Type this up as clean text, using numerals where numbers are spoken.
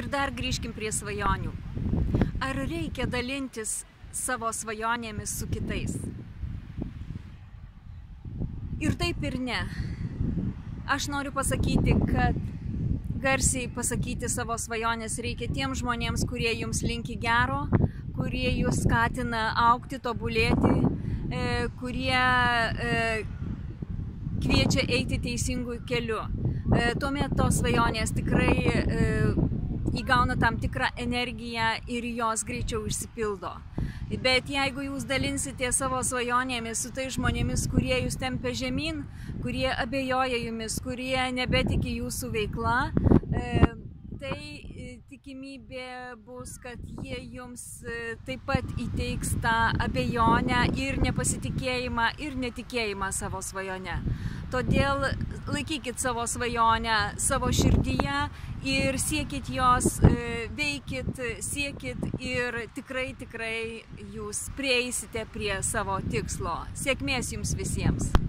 Ir dar grįžkim prie svajonių. Ar reikia dalintis savo svajonėmis su kitais? Ir taip ir ne. Aš noriu pasakyti, kad garsiai pasakyti savo svajonės reikia tiems žmonėms, kurie jums linki gero, kurie jūs skatina augti, tobulėti, kurie kviečia eiti teisingų keliu. Tuomet tos svajonės tikrai įgauna tam tikrą energiją ir jos greičiau išsipildo. Bet jeigu jūs dalinsite savo svajonėmis su tais žmonėmis, kurie jūs tempia žemyn, kurie abejoja jumis, kurie nebetiki jūsų veikla, tai tikimybė bus, kad jie jums taip pat įteiks tą abejonę ir nepasitikėjimą ir netikėjimą savo svajone. Todėl laikykit savo svajonę savo širdyje ir siekit jos, veikit, siekit ir tikrai jūs prieisite prie savo tikslo. Sėkmės jums visiems!